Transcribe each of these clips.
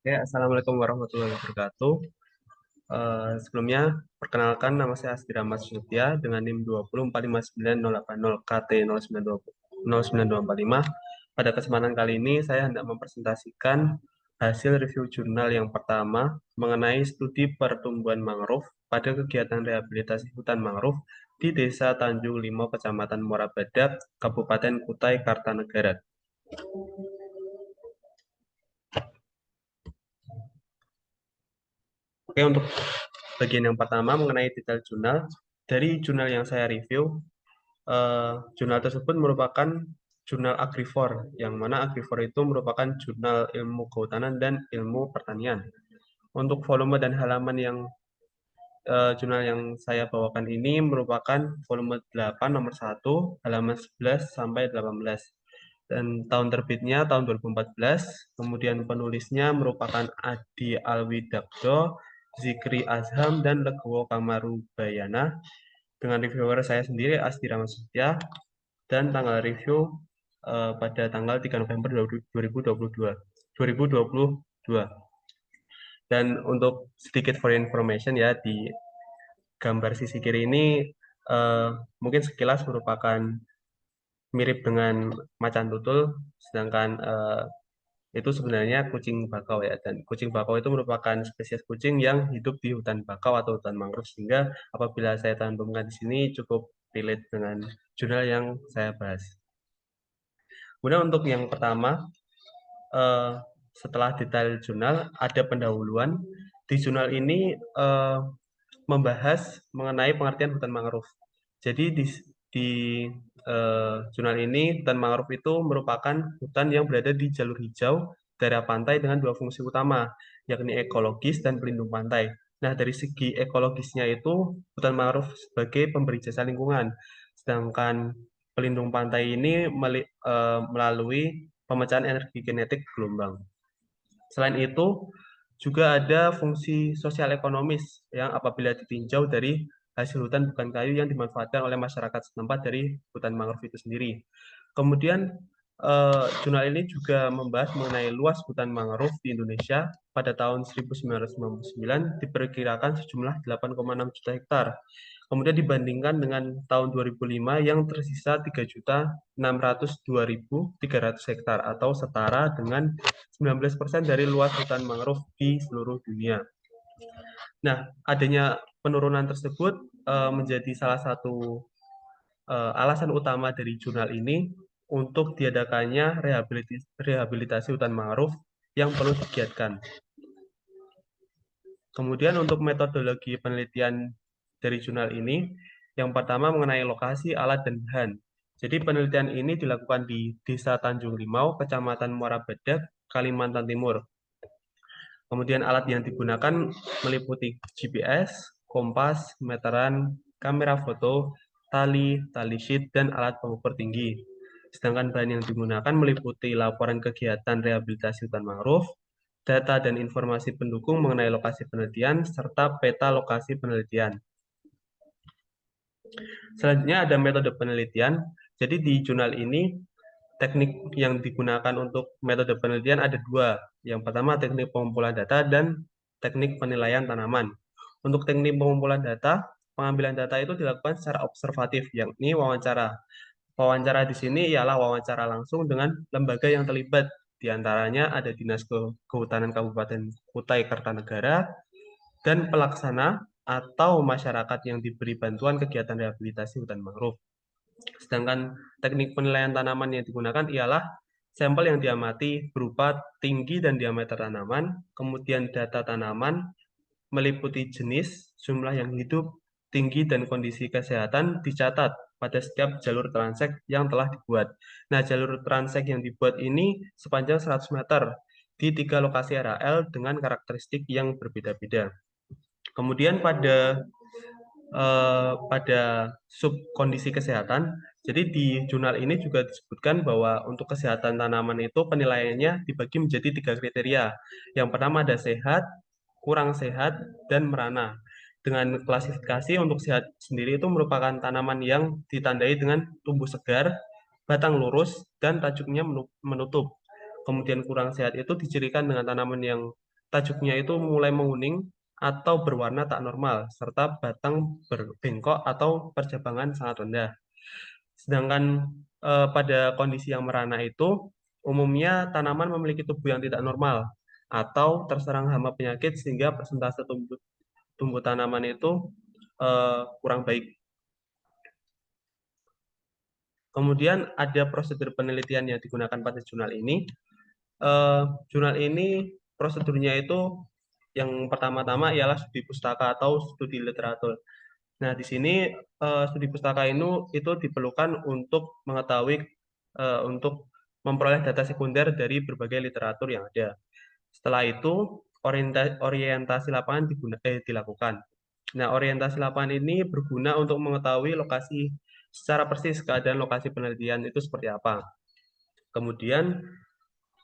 Oke, Assalamualaikum warahmatullahi wabarakatuh. Sebelumnya, perkenalkan nama saya Asti Rahmat Sutia dengan NIM 2045980 KT 092245. Pada kesempatan kali ini, saya hendak mempresentasikan hasil review jurnal yang pertama mengenai studi pertumbuhan mangrove pada kegiatan rehabilitasi hutan mangrove di Desa Tanjung Limau, Kecamatan Muara Badak, Kabupaten Kutai Kartanegara. Oke, untuk bagian yang pertama mengenai detail jurnal, dari jurnal yang saya review, jurnal tersebut merupakan jurnal Agrivore, yang mana Agrivore itu merupakan jurnal ilmu kehutanan dan ilmu pertanian. Untuk volume dan halaman yang jurnal yang saya bawakan ini merupakan volume 8 nomor 1, halaman 11 sampai 18. Dan tahun terbitnya tahun 2014, kemudian penulisnya merupakan Adi Alwidakdo, Zikri Azham, dan Legowo Kamarubayana. Dengan reviewer saya sendiri, Asti Ramasutya, dan tanggal review pada tanggal 3 November 2022. Dan untuk sedikit for information ya, di gambar sisi kiri ini eh, mungkin sekilas merupakan mirip dengan macan tutul, sedangkan itu sebenarnya kucing bakau ya. Dan kucing bakau itu merupakan spesies kucing yang hidup di hutan bakau atau hutan mangrove, sehingga apabila saya cantumkan di sini cukup relate dengan jurnal yang saya bahas. Kemudian untuk yang pertama, eh, setelah detail jurnal ada pendahuluan. Di jurnal ini eh, membahas mengenai pengertian hutan mangrove. Jadi di jurnal ini hutan mangrove itu merupakan hutan yang berada di jalur hijau daerah pantai dengan dua fungsi utama, yakni ekologis dan pelindung pantai. Nah, dari segi ekologisnya itu hutan mangrove sebagai pemberi jasa lingkungan, sedangkan pelindung pantai ini melalui pemecahan energi kinetik gelombang. Selain itu, juga ada fungsi sosial ekonomis yang apabila ditinjau dari hasil hutan bukan kayu yang dimanfaatkan oleh masyarakat setempat dari hutan mangrove itu sendiri. Kemudian, jurnal ini juga membahas mengenai luas hutan mangrove di Indonesia pada tahun 1999 diperkirakan sejumlah 8,6 juta hektar. Kemudian dibandingkan dengan tahun 2005 yang tersisa 3.602.300 hektar atau setara dengan 19% dari luas hutan mangrove di seluruh dunia. Nah, adanya penurunan tersebut menjadi salah satu alasan utama dari jurnal ini untuk diadakannya rehabilitasi hutan mangrove yang perlu digiatkan. Kemudian untuk metodologi penelitian dari jurnal ini, yang pertama mengenai lokasi, alat, dan bahan. Jadi penelitian ini dilakukan di Desa Tanjung Limau, Kecamatan Muara Badak, Kalimantan Timur. Kemudian alat yang digunakan meliputi GPS, kompas, meteran, kamera foto, tali sheet, dan alat pengukur tinggi. Sedangkan bahan yang digunakan meliputi laporan kegiatan rehabilitasi hutan mangrove, data dan informasi pendukung mengenai lokasi penelitian, serta peta lokasi penelitian. Selanjutnya ada metode penelitian. Jadi di jurnal ini teknik yang digunakan untuk metode penelitian ada dua. Yang pertama teknik pengumpulan data dan teknik penilaian tanaman. Untuk teknik pengumpulan data, pengambilan data itu dilakukan secara observatif, yakni wawancara. Wawancara di sini ialah wawancara langsung dengan lembaga yang terlibat. Di antaranya ada Dinas Kehutanan Kabupaten Kutai Kartanegara dan pelaksana atau masyarakat yang diberi bantuan kegiatan rehabilitasi hutan mangrove. Sedangkan teknik penilaian tanaman yang digunakan ialah sampel yang diamati berupa tinggi dan diameter tanaman, kemudian data tanaman meliputi jenis, jumlah yang hidup, tinggi, dan kondisi kesehatan dicatat pada setiap jalur transek yang telah dibuat. Nah, jalur transek yang dibuat ini sepanjang 100 meter di 3 lokasi RAL dengan karakteristik yang berbeda-beda. Kemudian pada sub kondisi kesehatan, jadi di jurnal ini juga disebutkan bahwa untuk kesehatan tanaman itu penilaiannya dibagi menjadi 3 kriteria. Yang pertama ada sehat, kurang sehat, dan merana. Dengan klasifikasi untuk sehat sendiri itu merupakan tanaman yang ditandai dengan tumbuh segar, batang lurus dan tajuknya menutup. Kemudian kurang sehat itu dicirikan dengan tanaman yang tajuknya itu mulai menguning atau berwarna tak normal, serta batang berbengkok atau percabangan sangat rendah. Sedangkan pada kondisi yang merana itu, umumnya tanaman memiliki tubuh yang tidak normal atau terserang hama penyakit sehingga persentase tumbuh tanaman itu kurang baik. Kemudian ada prosedur penelitian yang digunakan pada jurnal ini. Jurnal ini prosedurnya itu yang pertama-tama ialah studi pustaka atau studi literatur. Nah, di sini studi pustaka itu diperlukan untuk mengetahui untuk memperoleh data sekunder dari berbagai literatur yang ada. Setelah itu, orientasi lapangan dilakukan. Nah, orientasi lapangan ini berguna untuk mengetahui lokasi secara persis keadaan lokasi penelitian itu seperti apa. Kemudian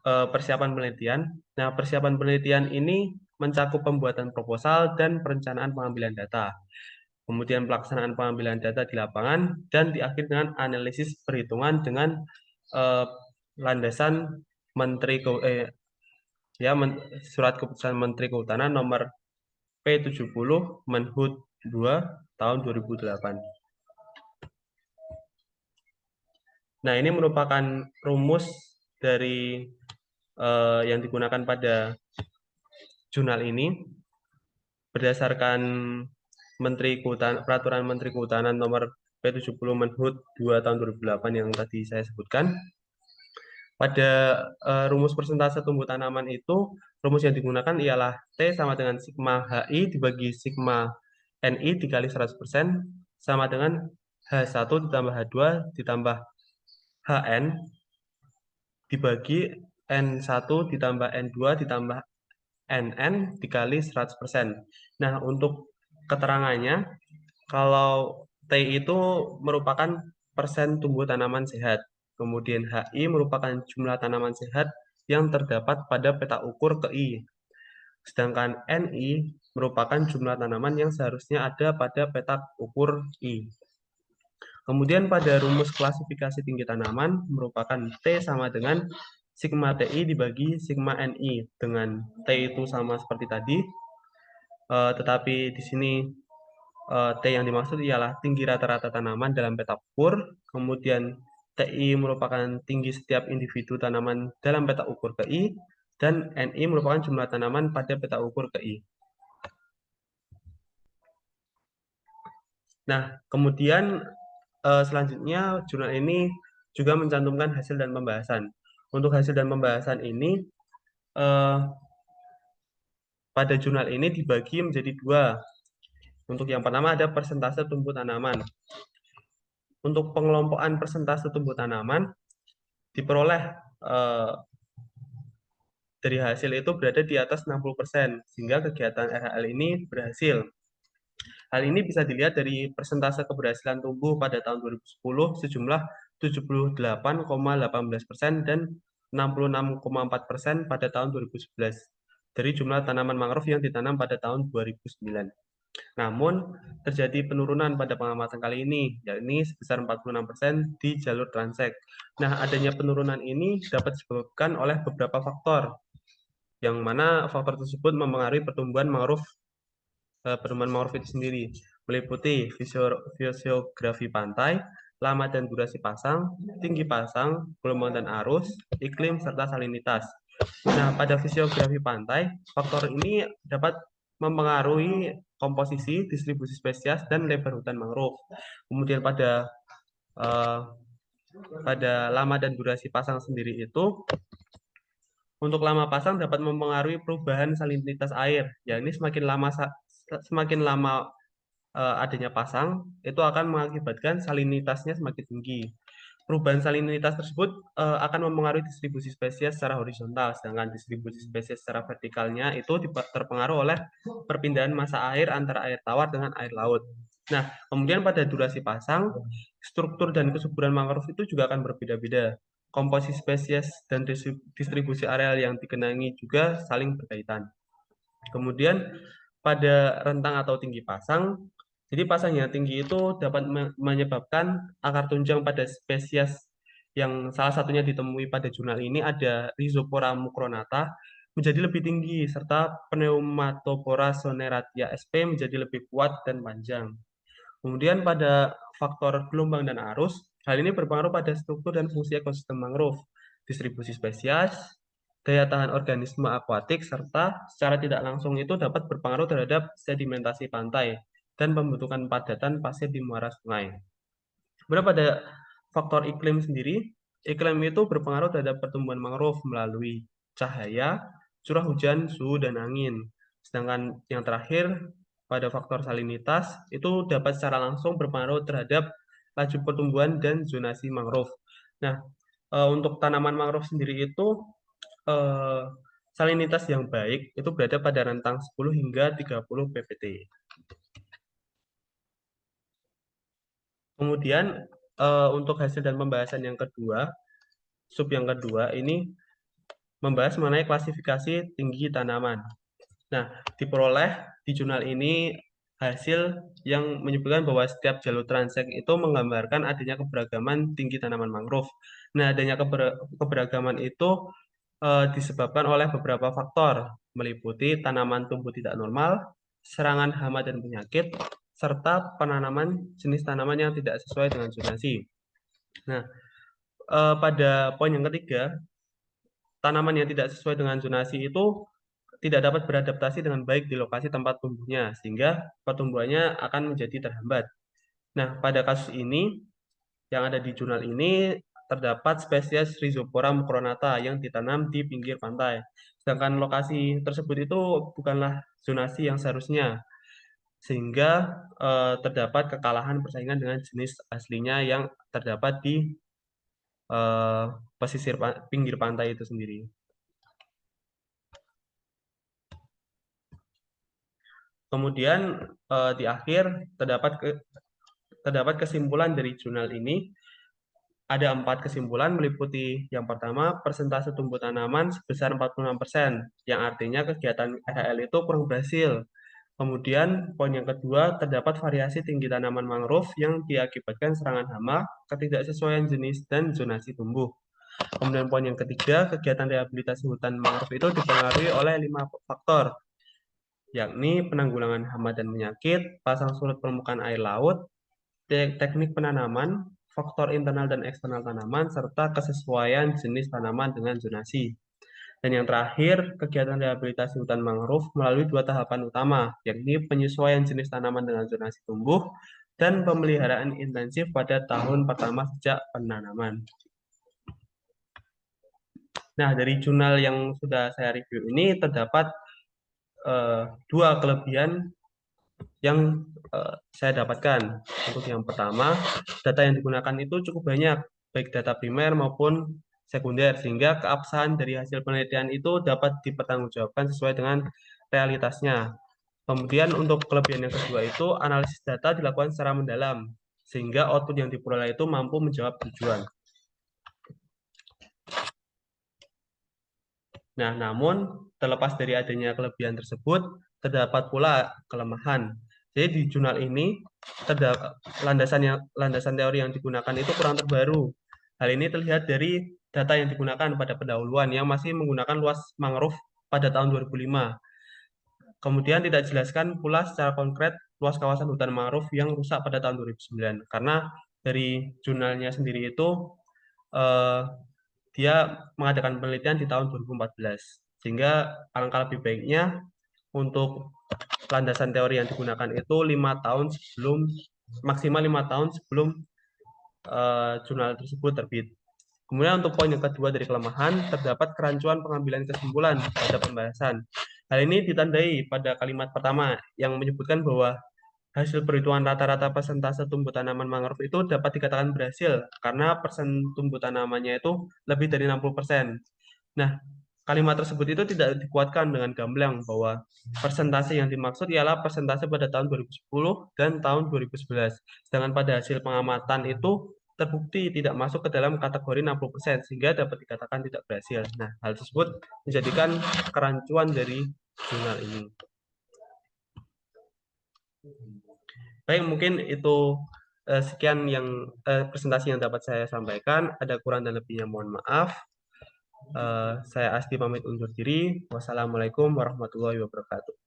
persiapan penelitian. Nah, persiapan penelitian ini mencakup pembuatan proposal dan perencanaan pengambilan data. Kemudian pelaksanaan pengambilan data di lapangan dan diakhiri dengan analisis perhitungan dengan eh, landasan Menteri Surat Keputusan Menteri Kehutanan nomor P70 Menhut 2 tahun 2008. Nah, ini merupakan rumus dari yang digunakan pada jurnal ini berdasarkan Peraturan Menteri Kehutanan nomor P70 Menhut 2 tahun 2008 yang tadi saya sebutkan. Pada rumus persentase tumbuh tanaman itu, rumus yang digunakan ialah T sama dengan sigma HI dibagi sigma NI dikali 100% sama dengan H1 ditambah H2 ditambah HN dibagi N1 ditambah N2 ditambah NN dikali 100%. Nah, untuk keterangannya, kalau T itu merupakan persen tumbuh tanaman sehat. Kemudian HI merupakan jumlah tanaman sehat yang terdapat pada peta ukur KI. Sedangkan NI merupakan jumlah tanaman yang seharusnya ada pada peta ukur I. Kemudian pada rumus klasifikasi tinggi tanaman merupakan T sama dengan sigma TI dibagi sigma NI. Dengan T itu sama seperti tadi, tetapi di sini T yang dimaksud ialah tinggi rata-rata tanaman dalam peta ukur. Kemudian TI merupakan tinggi setiap individu tanaman dalam peta ukur KI. Dan NI merupakan jumlah tanaman pada peta ukur KI. Nah, kemudian selanjutnya jurnal ini juga mencantumkan hasil dan pembahasan. Untuk hasil dan pembahasan ini, eh, pada jurnal ini dibagi menjadi dua. Untuk yang pertama ada persentase tumbuh tanaman. Untuk pengelompokan persentase tumbuh tanaman diperoleh dari hasil itu berada di atas 60%, sehingga kegiatan RHL ini berhasil. Hal ini bisa dilihat dari persentase keberhasilan tumbuh pada tahun 2010 sejumlah 78,18% dan 66,4% pada tahun 2011 dari jumlah tanaman mangrove yang ditanam pada tahun 2009. Namun, terjadi penurunan pada pengamatan kali ini, yakni sebesar 46% di jalur transek. Nah, adanya penurunan ini dapat disebabkan oleh beberapa faktor, yang mana faktor tersebut mempengaruhi pertumbuhan mangrove itu sendiri, meliputi fisiografi pantai, lama dan durasi pasang, tinggi pasang, gelombang dan arus, iklim, serta salinitas. Nah, pada fisiografi pantai, faktor ini dapat mempengaruhi komposisi, distribusi spesies, dan lebar hutan mangrove. Kemudian eh, pada lama dan durasi pasang sendiri itu, untuk lama pasang dapat mempengaruhi perubahan salinitas air, yakni semakin lama adanya pasang, itu akan mengakibatkan salinitasnya semakin tinggi. Perubahan salinitas tersebut akan mempengaruhi distribusi spesies secara horizontal, sedangkan distribusi spesies secara vertikalnya itu terpengaruh oleh perpindahan massa air antara air tawar dengan air laut. Nah, kemudian pada durasi pasang, struktur dan kesuburan mangrove itu juga akan berbeda-beda. Komposisi spesies dan distribusi areal yang digenangi juga saling berkaitan. Kemudian pada rentang atau tinggi pasang, jadi pasang yang tinggi itu dapat menyebabkan akar tunjang pada spesies yang salah satunya ditemui pada jurnal ini ada Rhizopora mucronata menjadi lebih tinggi, serta Pneumatopora soneratia sp menjadi lebih kuat dan panjang. Kemudian pada faktor gelombang dan arus, hal ini berpengaruh pada struktur dan fungsi ekosistem mangrove, distribusi spesies, daya tahan organisme akuatik, serta secara tidak langsung itu dapat berpengaruh terhadap sedimentasi pantai dan pembentukan padatan pasir di muara sungai. Kemudian pada faktor iklim sendiri, iklim itu berpengaruh terhadap pertumbuhan mangrove melalui cahaya, curah hujan, suhu, dan angin. Sedangkan yang terakhir, pada faktor salinitas, itu dapat secara langsung berpengaruh terhadap laju pertumbuhan dan zonasi mangrove. Nah, untuk tanaman mangrove sendiri itu, salinitas yang baik itu berada pada rentang 10 hingga 30 ppt. Kemudian untuk hasil dan pembahasan yang kedua, sub yang kedua ini membahas mengenai klasifikasi tinggi tanaman. Nah, diperoleh di jurnal ini hasil yang menyebutkan bahwa setiap jalur transek itu menggambarkan adanya keberagaman tinggi tanaman mangrove. Nah, adanya keberagaman itu disebabkan oleh beberapa faktor, meliputi tanaman tumbuh tidak normal, serangan hama dan penyakit, serta penanaman jenis tanaman yang tidak sesuai dengan zonasi. Nah, pada poin yang ketiga, tanaman yang tidak sesuai dengan zonasi itu tidak dapat beradaptasi dengan baik di lokasi tempat tumbuhnya, sehingga pertumbuhannya akan menjadi terhambat. Nah, pada kasus ini, yang ada di jurnal ini, terdapat spesies Rhizopora mucronata yang ditanam di pinggir pantai. Sedangkan lokasi tersebut itu bukanlah zonasi yang seharusnya, sehingga terdapat kekalahan persaingan dengan jenis aslinya yang terdapat di pesisir pinggir pantai itu sendiri. Kemudian di akhir terdapat kesimpulan dari jurnal ini. Ada 4 kesimpulan meliputi yang pertama, persentase tumbuh tanaman sebesar 46%, yang artinya kegiatan RHL itu kurang berhasil. Kemudian poin yang kedua, terdapat variasi tinggi tanaman mangrove yang diakibatkan serangan hama, ketidaksesuaian jenis, dan zonasi tumbuh. Kemudian poin yang ketiga, kegiatan rehabilitasi hutan mangrove itu dipengaruhi oleh 5 faktor, yakni penanggulangan hama dan penyakit, pasang surut permukaan air laut, teknik penanaman, faktor internal dan eksternal tanaman, serta kesesuaian jenis tanaman dengan zonasi. Dan yang terakhir, kegiatan rehabilitasi hutan mangrove melalui 2 tahapan utama, yakni penyesuaian jenis tanaman dengan zonasi tumbuh dan pemeliharaan intensif pada tahun pertama sejak penanaman. Nah, dari jurnal yang sudah saya review ini terdapat 2 kelebihan yang saya dapatkan. Untuk yang pertama, data yang digunakan itu cukup banyak, baik data primer maupun sekunder, sehingga keabsahan dari hasil penelitian itu dapat dipertanggungjawabkan sesuai dengan realitasnya. Kemudian untuk kelebihan yang kedua itu, analisis data dilakukan secara mendalam, sehingga output yang diperoleh itu mampu menjawab tujuan. Nah, namun terlepas dari adanya kelebihan tersebut, terdapat pula kelemahan. Jadi di jurnal ini terdapat landasan teori yang digunakan itu kurang terbaru. Hal ini terlihat dari data yang digunakan pada pendahuluan yang masih menggunakan luas mangrove pada tahun 2005. Kemudian tidak dijelaskan pula secara konkret luas kawasan hutan mangrove yang rusak pada tahun 2009. Karena dari jurnalnya sendiri itu eh, dia mengadakan penelitian di tahun 2014. Sehingga alangkah lebih baiknya untuk landasan teori yang digunakan itu 5 tahun sebelum, maksimal 5 tahun sebelum jurnal tersebut terbit. Kemudian untuk poin yang kedua dari kelemahan, terdapat kerancuan pengambilan kesimpulan pada pembahasan. Hal ini ditandai pada kalimat pertama yang menyebutkan bahwa hasil perhitungan rata-rata persentase tumbuh tanaman mangrove itu dapat dikatakan berhasil karena persen tumbuh tanamannya itu lebih dari 60%. Nah, kalimat tersebut itu tidak dikuatkan dengan gamblang bahwa persentase yang dimaksud ialah persentase pada tahun 2010 dan tahun 2011. Sedangkan pada hasil pengamatan itu terbukti tidak masuk ke dalam kategori 60%, sehingga dapat dikatakan tidak berhasil. Nah, hal tersebut menjadikan kerancuan dari jurnal ini. Baik, mungkin itu sekian yang presentasi yang dapat saya sampaikan. Ada kurang dan lebihnya mohon maaf. Saya Asti pamit undur diri. Wassalamualaikum warahmatullahi wabarakatuh.